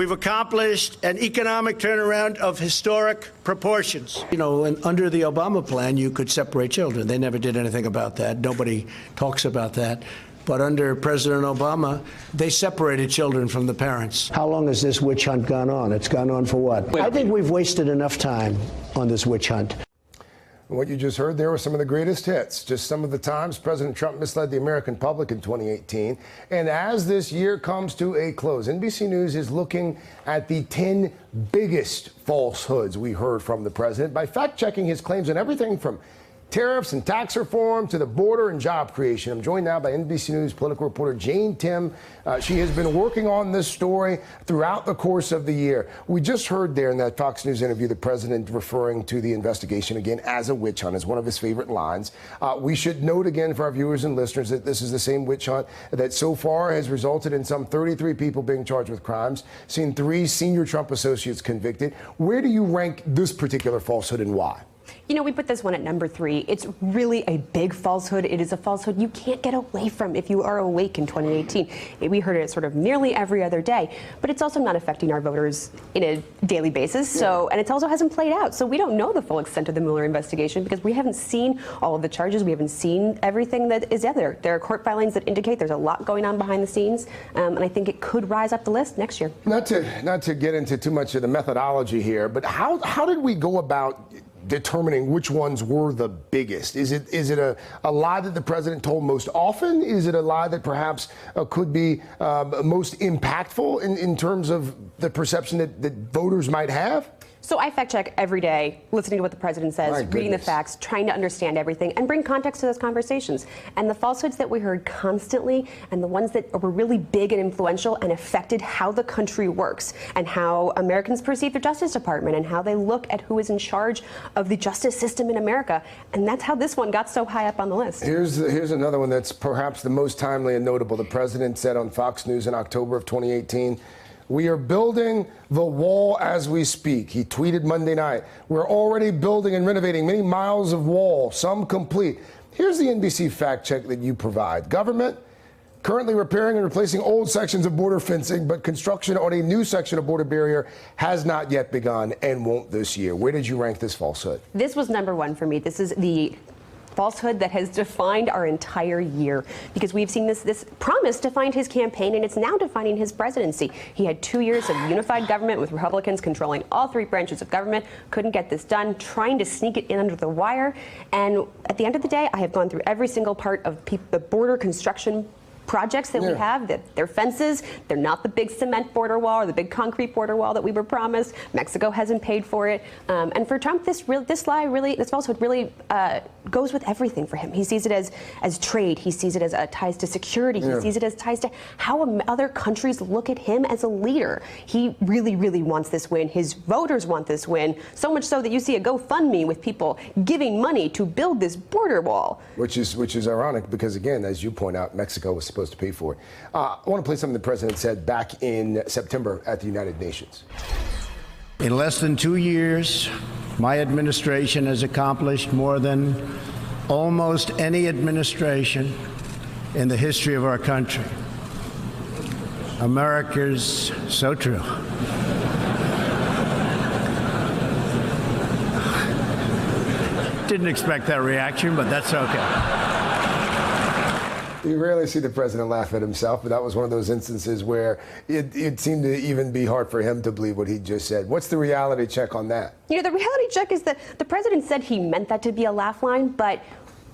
We've accomplished an economic turnaround of historic proportions. You know, under the Obama plan, you could separate children. They never did anything about that. Nobody talks about that. But under President Obama, they separated children from the parents. How long has this witch hunt gone on? It's gone on for what? I think we've wasted enough time on this witch hunt. What you just heard there were some of the greatest hits, just some of the times President Trump misled the American public in 2018. And as this year comes to a close, NBC News is looking at the 10 biggest falsehoods we heard from the president by fact-checking his claims on everything from tariffs and tax reform to the border and job creation. I'm joined now by NBC News political reporter Jane Tim. She has been working on this story throughout the course of the year. We just heard there in that Fox News interview the president referring to the investigation again as a witch hunt, as one of his favorite lines. We should note again for our viewers and listeners that this is the same witch hunt that so far has resulted in some 33 people being charged with crimes, seen 3 senior Trump associates convicted. Where do you rank this particular falsehood and why? You know, we put this one at number 3. It's really a big falsehood. It is a falsehood you can't get away from if you are awake in 2018. We heard it sort of nearly every other day, but it's also not affecting our voters in a daily basis. So, and it also hasn't played out. So we don't know the full extent of the Mueller investigation because we haven't seen all of the charges. We haven't seen everything that is out there. There are court filings that indicate there's a lot going on behind the scenes, and I think it could rise up the list next year. Not to get into too much of the methodology here, but how did we go about determining which ones were the biggest? Is it a lie that the president told most often? Is it a lie that perhaps could be most impactful in terms of the perception that voters might have? So I fact check every day, listening to what the president says, reading the facts, trying to understand everything, and bring context to those conversations. And the falsehoods that we heard constantly, and the ones that were really big and influential and affected how the country works, and how Americans perceive the Justice Department, and how they look at who is in charge of the justice system in America. And that's how this one got so high up on the list. Here's another one that's perhaps the most timely and notable. The president said on Fox News in October of 2018, "We are building the wall as we speak." He tweeted Monday night, "We're already building and renovating many miles of wall, some complete." Here's the NBC fact check that you provide. Government currently repairing and replacing old sections of border fencing, but construction on a new section of border barrier has not yet begun and won't this year. Where did you rank this falsehood? This was number 1 for me. This is the falsehood that has defined our entire year, because we've seen this promise defined his campaign, and it's now defining his presidency. He had 2 years of unified government with Republicans controlling all 3 branches of government, couldn't get this done, trying to sneak it in under the wire. And at the end of the day, I have gone through every single part of the border construction projects that we have, that they're fences. They're not the big cement border wall or the big concrete border wall that we were promised. Mexico hasn't paid for it. And for Trump, this falsehood really goes with everything for him. He sees it as trade. He sees it as ties to security. He sees it as ties to how other countries look at him as a leader. He really, really wants this win. His voters want this win, so much so that you see a GoFundMe with people giving money to build this border wall. Which is ironic because, again, as you point out, Mexico was supposed to pay for it. I want to play something the president said back in September at the United Nations. In less than 2 years, my administration has accomplished more than almost any administration in the history of our country. America's so true. Didn't expect that reaction, but that's okay. You rarely see the president laugh at himself, but that was one of those instances where it seemed to even be hard for him to believe what he just said. What's the reality check on that? You know, the reality check is that the president said he meant that to be a laugh line, but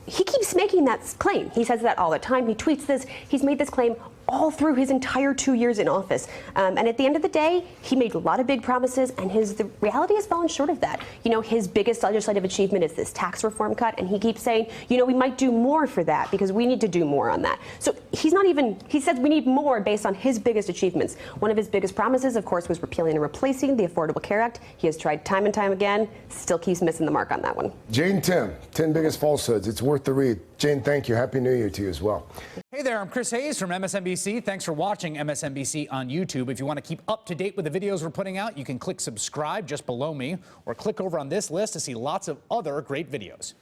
he keeps making that claim. He says that all the time. He tweets this. He's made this claim all through his entire 2 years in office. And at the end of the day, he made a lot of big promises, and the reality has fallen short of that. You know, his biggest legislative achievement is this tax reform cut, and he keeps saying, you know, we might do more for that because we need to do more on that. So he says we need more based on his biggest achievements. One of his biggest promises, of course, was repealing and replacing the Affordable Care Act. He has tried time and time again, still keeps missing the mark on that one. Jane Tim, 10 biggest falsehoods. It's worth the read. Jane, thank you. Happy New Year to you as well. Hey there, I'm Chris Hayes from MSNBC. Thanks for watching MSNBC on YouTube. If you want to keep up to date with the videos we're putting out, you can click subscribe just below me or click over on this list to see lots of other great videos.